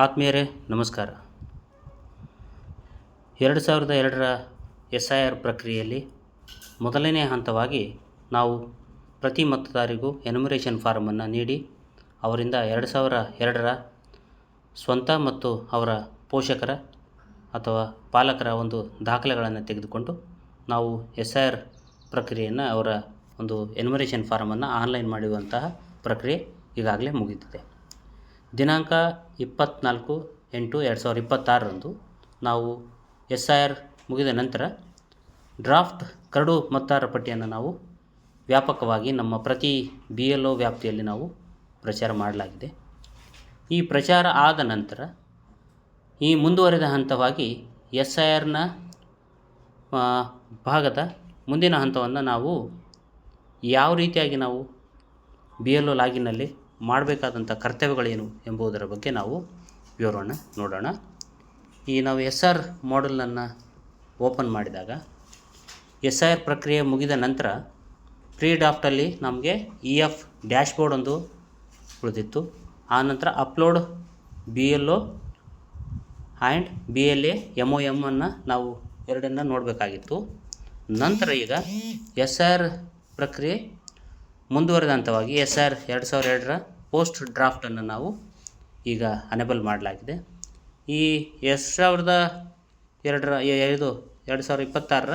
ಆತ್ಮೀಯರೇ ನಮಸ್ಕಾರ. 2002ರ SIR ಪ್ರಕ್ರಿಯೆಯಲ್ಲಿ ಮೊದಲನೇ ಹಂತವಾಗಿ ನಾವು ಪ್ರತಿ ಮತದಾರರಿಗೂ ಎನ್ಯುಮರೇಷನ್ ಫಾರ್ಮನ್ನು ನೀಡಿ ಅವರಿಂದ 2002ರ ಸ್ವಂತ ಮತ್ತು ಅವರ ಪೋಷಕರ ಅಥವಾ ಪಾಲಕರ ಒಂದು ದಾಖಲೆಗಳನ್ನು ತೆಗೆದುಕೊಂಡು ನಾವು SIR ಪ್ರಕ್ರಿಯೆಯನ್ನು ಅವರ ಒಂದು ಎನ್ಯುಮರೇಷನ್ ಫಾರ್ಮನ್ನು ಆನ್ಲೈನ್ ಮಾಡುವಂತಹ ಪ್ರಕ್ರಿಯೆ ಈಗಾಗಲೇ ಮುಗಿದಿದೆ. ದಿನಾಂಕ 24/8/2026ರಂದು ನಾವು SIR ಮುಗಿದ ನಂತರ ಡ್ರಾಫ್ಟ್ ಕರಡು ಮತದಾರರ ಪಟ್ಟಿಯನ್ನು ನಾವು ವ್ಯಾಪಕವಾಗಿ ನಮ್ಮ ಪ್ರತಿ BLO ವ್ಯಾಪ್ತಿಯಲ್ಲಿ ನಾವು ಪ್ರಚಾರ ಮಾಡಲಾಗಿದೆ. ಈ ಪ್ರಚಾರ ಆದ ನಂತರ ಈ ಮುಂದುವರೆದ ಹಂತವಾಗಿ SIRನ ಭಾಗದ ಮುಂದಿನ ಹಂತವನ್ನು ನಾವು ಯಾವ ರೀತಿಯಾಗಿ ನಾವು BLO ಲಾಗಿನ್ನಲ್ಲಿ ಮಾಡಬೇಕಾದಂಥ ಕರ್ತವ್ಯಗಳೇನು ಎಂಬುದರ ಬಗ್ಗೆ ನಾವು ವಿವರವನ್ನು ನೋಡೋಣ. ಈ ನಾವು SR ಮಾಡೆಲನ್ನು ಓಪನ್ ಮಾಡಿದಾಗ SIR ಪ್ರಕ್ರಿಯೆ ಮುಗಿದ ನಂತರ ಪ್ರೀ ಡ್ರಾಫ್ಟಲ್ಲಿ ನಮಗೆ EF ಡ್ಯಾಶ್ಬೋರ್ಡ್ ಒಂದು ಉಳಿದಿತ್ತು. ಆನಂತರ upload BLO and BLA MOM ಅನ್ನು ನಾವು ಎರಡನ್ನು ನೋಡಬೇಕಾಗಿತ್ತು. ನಂತರ ಈಗ SIR ಪ್ರಕ್ರಿಯೆ ಮುಂದುವರೆದ ಹಂತವಾಗಿ SIR 2002ರ ಪೋಸ್ಟ್ ಡ್ರಾಫ್ಟನ್ನು ನಾವು ಈಗ ಅನೇಬಲ್ ಮಾಡಲಾಗಿದೆ. ಈ 2026ರ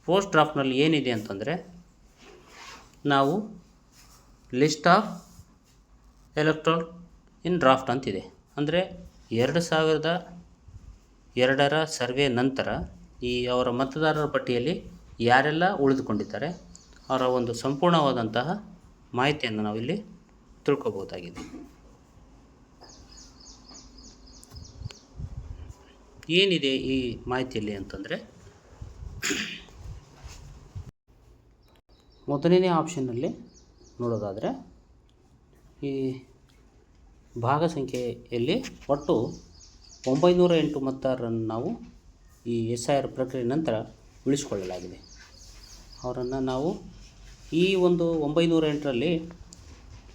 ಪೋಸ್ಟ್ ಡ್ರಾಫ್ಟ್ನಲ್ಲಿ ಏನಿದೆ ಅಂತಂದರೆ ನಾವು list of electoral in draft ಅಂತಿದೆ. ಅಂದರೆ 2002ರ ಸರ್ವೆ ನಂತರ ಈ ಅವರ ಮತದಾರರ ಪಟ್ಟಿಯಲ್ಲಿ ಯಾರೆಲ್ಲ ಉಳಿದುಕೊಂಡಿದ್ದಾರೆ ಅವರ ಒಂದು ಸಂಪೂರ್ಣವಾದಂತಹ ಮಾಹಿತಿಯನ್ನು ನಾವಿಲ್ಲಿ ತಿಳ್ಕೊಬೋದಾಗಿದೆ. ಏನಿದೆ ಈ ಮಾಹಿತಿಯಲ್ಲಿ ಅಂತಂದರೆ ಮೊದಲನೇ ಆಪ್ಷನ್ನಲ್ಲಿ ನೋಡೋದಾದರೆ ಈ ಭಾಗ ಸಂಖ್ಯೆಯಲ್ಲಿ ಒಟ್ಟು 908 ಮತದಾರರನ್ನು ನಾವು ಈ SIR ಪ್ರಕ್ರಿಯೆ ನಂತರ ಉಳಿಸಿಕೊಳ್ಳಲಾಗಿದೆ. ಅವರನ್ನು ನಾವು ಈ ಒಂದು 908ರಲ್ಲಿ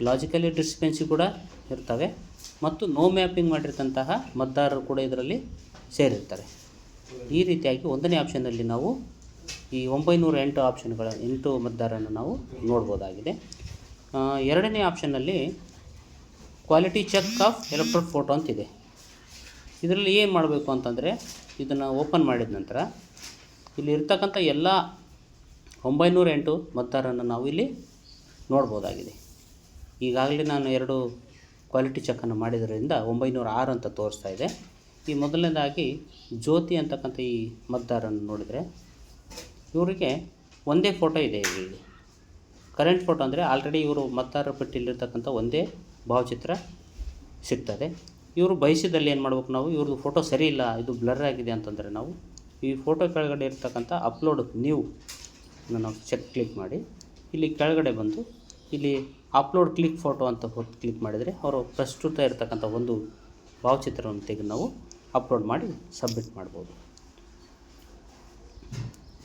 ಲಾಜಿಕಲಿ ಡಿಸ್ಕ್ರಿಪೆನ್ಸಿ ಕೂಡ ಇರ್ತವೆ ಮತ್ತು ನೋ ಮ್ಯಾಪಿಂಗ್ ಮಾಡಿರ್ತಂತಹ ಮತದಾರರು ಕೂಡ ಇದರಲ್ಲಿ ಸೇರಿರ್ತಾರೆ. ಈ ರೀತಿಯಾಗಿ ಒಂದನೇ ಆಪ್ಷನ್ನಲ್ಲಿ ನಾವು ಈ 908 ಆಪ್ಷನ್ಗಳ 8 ಮತದಾರರನ್ನು ನಾವು ನೋಡ್ಬೋದಾಗಿದೆ. ಎರಡನೇ ಆಪ್ಷನ್ನಲ್ಲಿ quality check of electoral photo ಅಂತಿದೆ. ಇದರಲ್ಲಿ ಏನು ಮಾಡಬೇಕು ಅಂತಂದರೆ ಇದನ್ನು ಓಪನ್ ಮಾಡಿದ ನಂತರ ಇಲ್ಲಿ ಇರ್ತಕ್ಕಂಥ ಎಲ್ಲ 908 ಮತದಾರರನ್ನು ನಾವು ಇಲ್ಲಿ ನೋಡ್ಬೋದಾಗಿದೆ. ಈಗಾಗಲೇ ನಾನು 2 ಕ್ವಾಲಿಟಿ ಚೆಕ್ಕನ್ನು ಮಾಡಿದ್ರಿಂದ 906 ಅಂತ ತೋರಿಸ್ತಾ ಇದೆ. ಈ ಮೊದಲನೇದಾಗಿ ಜ್ಯೋತಿ ಅಂತಕ್ಕಂಥ ಈ ಮತದಾರರನ್ನು ನೋಡಿದರೆ ಇವರಿಗೆ ಒಂದೇ ಫೋಟೋ ಇದೆ. ಇಲ್ಲಿ ಕರೆಂಟ್ ಫೋಟೋ ಅಂದರೆ ಆಲ್ರೆಡಿ ಇವರು ಮತದಾರರ ಪಟ್ಟಿಯಲ್ಲಿರ್ತಕ್ಕಂಥ ಒಂದೇ ಭಾವಚಿತ್ರ ಸಿಗ್ತದೆ. ಇವರು ಬಯಸಿದಲ್ಲಿ ಏನು ಮಾಡ್ಬೇಕು, ನಾವು ಇವ್ರದ್ದು ಫೋಟೋ ಸರಿ ಇಲ್ಲ, ಇದು ಬ್ಲರ್ ಆಗಿದೆ ಅಂತಂದರೆ ನಾವು ಈ ಫೋಟೋ ಕೆಳಗಡೆ ಇರ್ತಕ್ಕಂಥ ಅಪ್ಲೋಡ್ ನ್ಯೂ ನಾವು ಕ್ಲಿಕ್ ಮಾಡಿ ಇಲ್ಲಿ ಕೆಳಗಡೆ ಬಂದು ಇಲ್ಲಿ ಅಪ್ಲೋಡ್ ಕ್ಲಿಕ್ ಫೋಟೋ ಅಂತ ಕ್ಲಿಕ್ ಮಾಡಿದರೆ ಅವರು ಪ್ರಸ್ತುತ ಇರತಕ್ಕಂಥ ಒಂದು ಭಾವಚಿತ್ರವನ್ನು ತೆಗೆದು ನಾವು ಅಪ್ಲೋಡ್ ಮಾಡಿ ಸಬ್ಮಿಟ್ ಮಾಡ್ಬೋದು.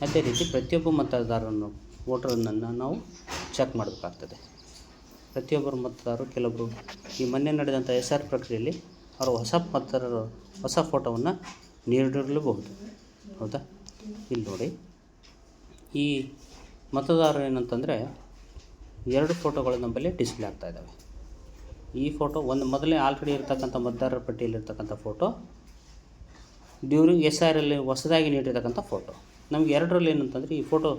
ಅದೇ ರೀತಿ ಪ್ರತಿಯೊಬ್ಬ ಮತದಾರರನ್ನು ವೋಟರನ್ನು ನಾವು ಚೆಕ್ ಮಾಡಬೇಕಾಗ್ತದೆ. ಪ್ರತಿಯೊಬ್ಬರು ಮತದಾರರು ಕೆಲವೊಬ್ಬರು ಈ ಮೊನ್ನೆ ನಡೆದಂಥ SR ಪ್ರಕ್ರಿಯೆಯಲ್ಲಿ ಅವರು ಹೊಸ ಮತದಾರರು ಹೊಸ ಫೋಟೋವನ್ನು ನೀಡಿರಲೂಬಹುದು. ಹೌದಾ, ಇಲ್ಲಿ ನೋಡಿ ಈ ಮತದಾರರು ಏನಂತಂದರೆ 2 ಫೋಟೋಗಳು ನಮ್ಮಲ್ಲಿ ಡಿಸ್ಪ್ಲೇ ಆಗ್ತಾ ಇದ್ದಾವೆ. ಈ ಫೋಟೋ ಒಂದು ಮೊದಲೇ ಆಲ್ರೆಡಿ ಇರ್ತಕ್ಕಂಥ ಮತದಾರರ ಪಟ್ಟಿಯಲ್ಲಿರ್ತಕ್ಕಂಥ ಫೋಟೋ, ಡ್ಯೂರಿಂಗ್ SIRಲ್ಲಿ ಹೊಸದಾಗಿ ನೀಡಿರ್ತಕ್ಕಂಥ ಫೋಟೋ. ನಮಗೆ ಎರಡರಲ್ಲಿ ಏನಂತಂದರೆ ಈ ಫೋಟೋ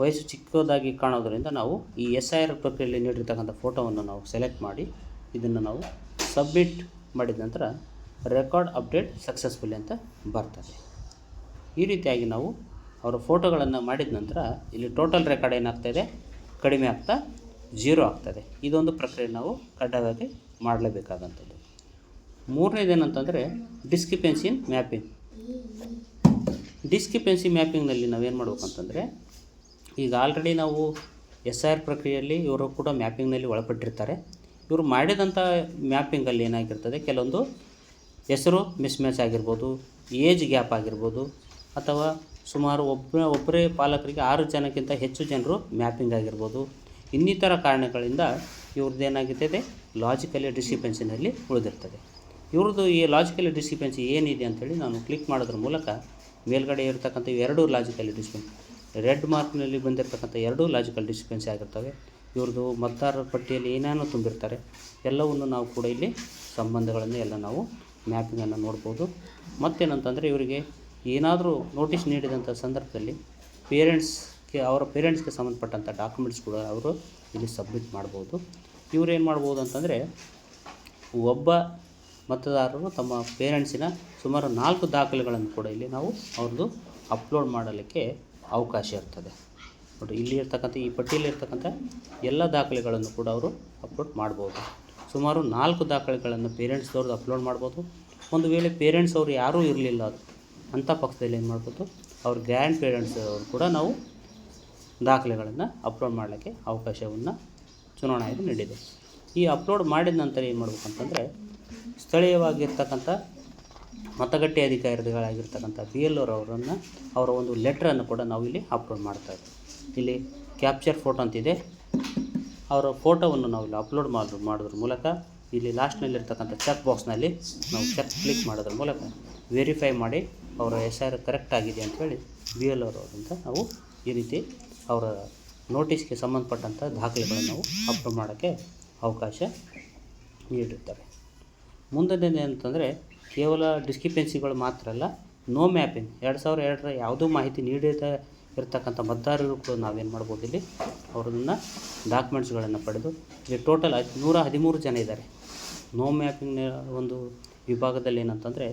ವಯಸ್ಸು ಚಿಕ್ಕದಾಗಿ ಕಾಣೋದರಿಂದ ನಾವು ಈ SIR ಪ್ರಕ್ರಿಯೆಯಲ್ಲಿ ನೀಡಿರ್ತಕ್ಕಂಥ ಫೋಟೋವನ್ನು ನಾವು ಸೆಲೆಕ್ಟ್ ಮಾಡಿ ಇದನ್ನು ನಾವು ಸಬ್ಮಿಟ್ ಮಾಡಿದ ನಂತರ ರೆಕಾರ್ಡ್ ಅಪ್ಡೇಟ್ ಸಕ್ಸಸ್ಫುಲಿ ಅಂತ ಬರ್ತದೆ. ಈ ರೀತಿಯಾಗಿ ನಾವು ಅವರ ಫೋಟೋಗಳನ್ನು ಮಾಡಿದ ನಂತರ ಇಲ್ಲಿ ಟೋಟಲ್ ರೆಕಾರ್ಡ್ ಏನಾಗ್ತಾಯಿದೆ, ಕಡಿಮೆ ಆಗ್ತಾ 0 ಆಗ್ತದೆ. ಇದೊಂದು ಪ್ರಕ್ರಿಯೆ ನಾವು ಕಡ್ಡಾಯವಾಗಿ ಮಾಡಲೇಬೇಕಾದಂಥದ್ದು. ಮೂರನೇದೇನಂತಂದರೆ ಡಿಸ್ಕ್ರಿಪೆನ್ಸಿ ಇನ್ ಮ್ಯಾಪಿಂಗ್. ಡಿಸ್ಕ್ರಿಪೆನ್ಸಿ ಮ್ಯಾಪಿಂಗ್ನಲ್ಲಿ ನಾವೇನು ಮಾಡ್ಬೇಕಂತಂದರೆ ಈಗ ಆಲ್ರೆಡಿ ನಾವು SIR ಪ್ರಕ್ರಿಯೆಯಲ್ಲಿ ಇವರು ಕೂಡ ಮ್ಯಾಪಿಂಗ್ನಲ್ಲಿ ಒಳಪಟ್ಟಿರ್ತಾರೆ. ಇವರು ಮಾಡಿದಂಥ ಮ್ಯಾಪಿಂಗಲ್ಲಿ ಏನಾಗಿರ್ತದೆ, ಕೆಲವೊಂದು ಹೆಸರು ಮಿಸ್ಮ್ಯಾಚ್ ಆಗಿರ್ಬೋದು, ಏಜ್ ಗ್ಯಾಪ್ ಆಗಿರ್ಬೋದು, ಅಥವಾ ಸುಮಾರು ಒಬ್ಬರೇ ಪಾಲಕರಿಗೆ 6 ಜನಕ್ಕಿಂತ ಹೆಚ್ಚು ಜನರು ಮ್ಯಾಪಿಂಗ್ ಆಗಿರ್ಬೋದು. ಇನ್ನಿತರ ಕಾರಣಗಳಿಂದ ಇವ್ರದ್ದೇನಾಗಿರ್ತದೆ ಲಾಜಿಕಲಿ ಡಿಸ್ಕ್ರಿಪೆನ್ಸಿನಲ್ಲಿ ಉಳಿದಿರ್ತದೆ. ಇವ್ರದ್ದು ಈ ಲಾಜಿಕಲ್ ಡಿಸ್ಕ್ರಿಪೆನ್ಸಿ ಏನಿದೆ ಅಂಥೇಳಿ ನಾನು ಕ್ಲಿಕ್ ಮಾಡೋದ್ರ ಮೂಲಕ ಮೇಲ್ಗಡೆ ಇರತಕ್ಕಂಥ ಎರಡೂ ಲಾಜಿಕಲ್ ಡಿಸ್ಕ್ರಿಪೆನ್ಸಿ ರೆಡ್ ಮಾರ್ಕ್ನಲ್ಲಿ ಬಂದಿರತಕ್ಕಂಥ ಎರಡೂ ಲಾಜಿಕಲ್ ಡಿಸ್ಕ್ರಿಪೆನ್ಸಿ ಆಗಿರ್ತವೆ. ಇವ್ರದ್ದು ಮತದಾರರ ಪಟ್ಟಿಯಲ್ಲಿ ಏನೇನೋ ತುಂಬಿರ್ತಾರೆ ಎಲ್ಲವನ್ನು ನಾವು ಕೂಡ ಇಲ್ಲಿ ಸಂಬಂಧಗಳನ್ನು ಎಲ್ಲ ನಾವು ಮ್ಯಾಪಿಂಗನ್ನು ನೋಡ್ಬೋದು. ಮತ್ತೇನಂತಂದರೆ ಇವರಿಗೆ ಏನಾದರೂ ನೋಟಿಸ್ ನೀಡಿದಂಥ ಸಂದರ್ಭದಲ್ಲಿ ಅವರ ಪೇರೆಂಟ್ಸ್ಗೆ ಸಂಬಂಧಪಟ್ಟಂಥ ಡಾಕ್ಯುಮೆಂಟ್ಸ್ ಕೂಡ ಅವರು ಇಲ್ಲಿ ಸಬ್ಮಿಟ್ ಮಾಡ್ಬೋದು. ಇವರೇನು ಮಾಡ್ಬೋದು ಅಂತಂದರೆ ಒಬ್ಬ ಮತದಾರರು ತಮ್ಮ ಪೇರೆಂಟ್ಸಿನ ಸುಮಾರು 4 ದಾಖಲೆಗಳನ್ನು ಕೂಡ ಇಲ್ಲಿ ನಾವು ಅವ್ರದ್ದು ಅಪ್ಲೋಡ್ ಮಾಡಲಿಕ್ಕೆ ಅವಕಾಶ ಇರ್ತದೆ. ನೋಡಿ, ಇಲ್ಲಿ ಇರ್ತಕ್ಕಂಥ ಈ ಪಟ್ಟಿಯಲ್ಲಿ ಇರ್ತಕ್ಕಂಥ ಎಲ್ಲ ದಾಖಲೆಗಳನ್ನು ಕೂಡ ಅವರು ಅಪ್ಲೋಡ್ ಮಾಡ್ಬೋದು. ಸುಮಾರು 4 ದಾಖಲೆಗಳನ್ನು ಪೇರೆಂಟ್ಸ್ದವ್ರದ್ದು ಅಪ್ಲೋಡ್ ಮಾಡ್ಬೋದು. ಒಂದು ವೇಳೆ ಪೇರೆಂಟ್ಸ್ ಅವರು ಯಾರೂ ಇರಲಿಲ್ಲ ಅಂಥ ಪಕ್ಷದಲ್ಲಿ ಏನು ಮಾಡ್ಬೋದು, ಅವ್ರ ಗ್ರ್ಯಾಂಡ್ ಪೇರೆಂಟ್ಸ್ ಅವರು ಕೂಡ ನಾವು ದಾಖಲೆಗಳನ್ನು ಅಪ್ಲೋಡ್ ಮಾಡಲಿಕ್ಕೆ ಅವಕಾಶವನ್ನು ಚುನಾವಣಾ ಆಯೋಗ ನೀಡಿದೆ. ಈ ಅಪ್ಲೋಡ್ ಮಾಡಿದ ನಂತರ ಏನು ಮಾಡ್ಬೇಕು ಅಂತಂದರೆ ಸ್ಥಳೀಯವಾಗಿರ್ತಕ್ಕಂಥ ಮತಗಟ್ಟೆ ಅಧಿಕಾರಿಗಳಾಗಿರ್ತಕ್ಕಂಥ BLO ಅವರನ್ನು ಅವರ ಒಂದು ಲೆಟ್ರನ್ನು ಕೂಡ ನಾವು ಇಲ್ಲಿ ಅಪ್ಲೋಡ್ ಮಾಡ್ತಾಯಿದ್ದೀವಿ. ಇಲ್ಲಿ ಕ್ಯಾಪ್ಚರ್ ಫೋಟೋ ಅಂತಿದೆ, ಅವರ ಫೋಟೋವನ್ನು ನಾವು ಇಲ್ಲಿ ಅಪ್ಲೋಡ್ ಮಾಡೋದ್ರ ಮೂಲಕ ಇಲ್ಲಿ ಲಾಸ್ಟ್ನಲ್ಲಿರ್ತಕ್ಕಂಥ ಚೆಕ್ ಬಾಕ್ಸ್ನಲ್ಲಿ ನಾವು ಕ್ಲಿಕ್ ಮಾಡೋದ್ರ ಮೂಲಕ ವೆರಿಫೈ ಮಾಡಿ ಅವರ SIR ಕರೆಕ್ಟ್ ಆಗಿದೆ ಅಂಥೇಳಿ BLO ಅವರಿಂದ ನಾವು ಈ ರೀತಿ ಅವರ ನೋಟಿಸ್ಗೆ ಸಂಬಂಧಪಟ್ಟಂಥ ದಾಖಲೆಗಳನ್ನು ನಾವು ಅಪ್ಲೋಡ್ ಮಾಡೋಕ್ಕೆ ಅವಕಾಶ ನೀಡಿರ್ತಾರೆ. ಮುಂದಿನ ಅಂತಂದರೆ ಕೇವಲ ಡಿಸ್ಕ್ರಿಪೆನ್ಸಿಗಳು ಮಾತ್ರ ಅಲ್ಲ, ನೋ ಮ್ಯಾಪಿಂಗ್ 2002ರ ಯಾವುದೂ ಮಾಹಿತಿ ನೀಡದೇ ಇರತಕ್ಕಂಥ ಮತದಾರರು ಕೂಡ ನಾವೇನು ಮಾಡ್ಬೋದು, ಇಲ್ಲಿ ಅವ್ರನ್ನ ಡಾಕ್ಯುಮೆಂಟ್ಸ್ಗಳನ್ನು ಪಡೆದು ಇಲ್ಲಿ ಟೋಟಲ್ 113 ಜನ ಇದ್ದಾರೆ. ನೋ ಮ್ಯಾಪಿಂಗ್ನ ಒಂದು ವಿಭಾಗದಲ್ಲಿ ಏನಂತಂದರೆ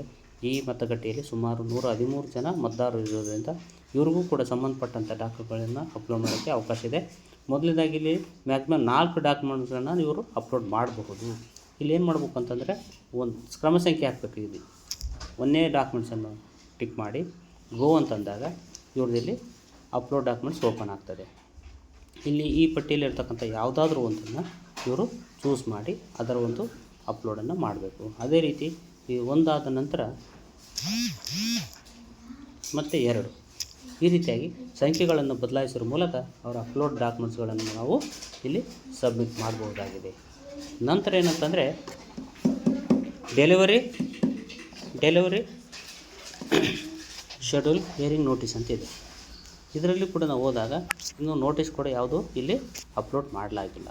ಈ ಮತಗಟ್ಟೆಯಲ್ಲಿ ಸುಮಾರು 113 ಜನ ಮತದಾರರು ಇರೋದ್ರಿಂದ ಇವ್ರಿಗೂ ಕೂಡ ಸಂಬಂಧಪಟ್ಟಂಥ ಡಾಕ್ಯುಮೆಂಟ್ಗಳನ್ನು ಅಪ್ಲೋಡ್ ಮಾಡೋಕ್ಕೆ ಅವಕಾಶ ಇದೆ. ಮೊದಲನೇದಾಗಿ ಇಲ್ಲಿ ಮ್ಯಾಕ್ಸಿಮಮ್ 4 ಡಾಕ್ಯುಮೆಂಟ್ಸ್ಗಳನ್ನು ಇವರು ಅಪ್ಲೋಡ್ ಮಾಡಬಹುದು. ಇಲ್ಲಿ ಏನು ಮಾಡ್ಬೇಕು ಅಂತಂದರೆ ಒಂದು ಕ್ರಮ ಸಂಖ್ಯೆ ಹಾಕಬೇಕು. ಇಲ್ಲಿ ಒಂದೇ ಡಾಕ್ಯುಮೆಂಟ್ಸನ್ನು ಟಿಕ್ ಮಾಡಿ ಗೋ ಅಂತಂದಾಗ ಇವ್ರದಲ್ಲಿ ಅಪ್ಲೋಡ್ ಡಾಕ್ಯುಮೆಂಟ್ಸ್ ಓಪನ್ ಆಗ್ತದೆ. ಇಲ್ಲಿ ಈ ಪಟ್ಟಿಯಲ್ಲಿ ಇರ್ತಕ್ಕಂಥ ಯಾವುದಾದ್ರೂ ಒಂದನ್ನು ಇವರು ಚೂಸ್ ಮಾಡಿ ಅದರ ಒಂದು ಅಪ್ಲೋಡನ್ನು ಮಾಡಬೇಕು. ಅದೇ ರೀತಿ ಈ ಒಂದಾದ ನಂತರ ಮತ್ತು 2 ಈ ರೀತಿಯಾಗಿ ಸಂಖ್ಯೆಗಳನ್ನು ಬದಲಾಯಿಸುವ ಮೂಲಕ ಅವರ ಅಪ್ಲೋಡ್ ಡಾಕ್ಯುಮೆಂಟ್ಸ್ಗಳನ್ನು ನಾವು ಇಲ್ಲಿ ಸಬ್ಮಿಟ್ ಮಾಡಬಹುದಾಗಿದೆ. ನಂತರ ಏನಂತಂದರೆ ಡೆಲಿವರಿ ಶೆಡ್ಯೂಲ್ ಹಿಯರಿಂಗ್ ನೋಟಿಸ್ ಅಂತ ಇದೆ. ಇದರಲ್ಲಿ ಕೂಡ ನಾವು ಹೋದಾಗ ಇನ್ನೂ ನೋಟಿಸ್ ಕೂಡ ಯಾವುದು ಇಲ್ಲಿ ಅಪ್ಲೋಡ್ ಮಾಡಲಾಗಿಲ್ಲ.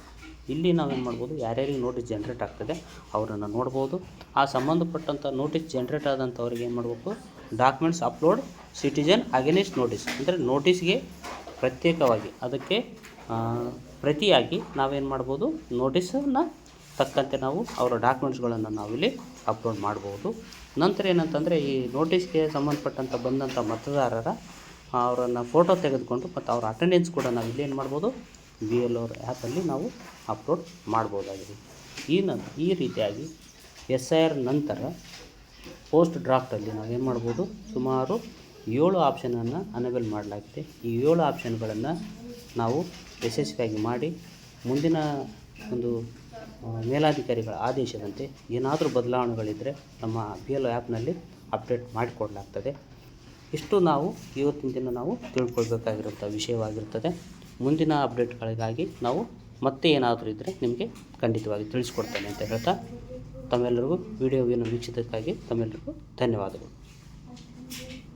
ಇಲ್ಲಿ ನಾವೇನು ಮಾಡ್ಬೋದು, ಯಾರ್ಯಾರಿಗೆ ನೋಟಿಸ್ ಜನ್ರೇಟ್ ಆಗ್ತದೆ ಅವರನ್ನು ನೋಡ್ಬೋದು. ಆ ಸಂಬಂಧಪಟ್ಟಂಥ ನೋಟಿಸ್ ಜನ್ರೇಟ್ ಆದಂಥವ್ರಿಗೆ ಏನು ಮಾಡಬೇಕು, documents upload citizen against notice ಅಂದರೆ ನೋಟಿಸ್ಗೆ ಪ್ರತ್ಯೇಕವಾಗಿ ಅದಕ್ಕೆ ಪ್ರತಿಯಾಗಿ ನಾವೇನು ಮಾಡ್ಬೋದು, ನೋಟಿಸನ್ನು ತಕ್ಕಂತೆ ನಾವು ಅವರ ಡಾಕ್ಯುಮೆಂಟ್ಸ್ಗಳನ್ನು ನಾವಿಲ್ಲಿ ಅಪ್ಲೋಡ್ ಮಾಡ್ಬೋದು. ನಂತರ ಏನಂತಂದರೆ ಈ ನೋಟಿಸ್ಗೆ ಸಂಬಂಧಪಟ್ಟಂಥ ಬಂದಂಥ ಮತದಾರರ ಅವರನ್ನು ಫೋಟೋ ತೆಗೆದುಕೊಂಡು ಮತ್ತು ಅವರ ಅಟೆಂಡೆನ್ಸ್ ಕೂಡ ನಾವು ಇಲ್ಲಿ ಏನು ಮಾಡ್ಬೋದು, BLO ಆ್ಯಪಲ್ಲಿ ನಾವು ಅಪ್ಲೋಡ್ ಮಾಡ್ಬೋದಾಗಿದೆ. ಈ ರೀತಿಯಾಗಿ SIR ನಂತರ ಪೋಸ್ಟ್ ಡ್ರಾಫ್ಟಲ್ಲಿ ನಾವೇನು ಮಾಡ್ಬೋದು, ಸುಮಾರು 7 ಆಪ್ಷನನ್ನು ಅನೇಬಲ್ ಮಾಡಲಾಗಿದೆ. ಈ 7 ಆಪ್ಷನ್ಗಳನ್ನು ನಾವು ಯಶಸ್ವಿಯಾಗಿ ಮಾಡಿ ಮುಂದಿನ ಒಂದು ಮೇಲಾಧಿಕಾರಿಗಳ ಆದೇಶದಂತೆ ಏನಾದರೂ ಬದಲಾವಣೆಗಳಿದ್ದರೆ ನಮ್ಮ BLO ಆ್ಯಪ್ನಲ್ಲಿ ಅಪ್ಡೇಟ್ ಮಾಡಿಕೊಡಲಾಗ್ತದೆ. ಇಷ್ಟು ನಾವು ಇವತ್ತಿನ ದಿನ ನಾವು ತಿಳ್ಕೊಳ್ಬೇಕಾಗಿರುವಂಥ ವಿಷಯವಾಗಿರ್ತದೆ. ಮುಂದಿನ ಅಪ್ಡೇಟ್ಗಳಿಗಾಗಿ ನಾವು ಮತ್ತೆ ಏನಾದರೂ ಇದ್ದರೆ ನಿಮಗೆ ಖಂಡಿತವಾಗಿ ತಿಳಿಸ್ಕೊಡ್ತೇನೆ ಅಂತ ಹೇಳ್ತಾ ತಮ್ಮೆಲ್ಲರಿಗೂ ವಿಡಿಯೋವನ್ನು ವೀಕ್ಷಿಸೋದಕ್ಕಾಗಿ ತಮ್ಮೆಲ್ಲರಿಗೂ ಧನ್ಯವಾದಗಳು.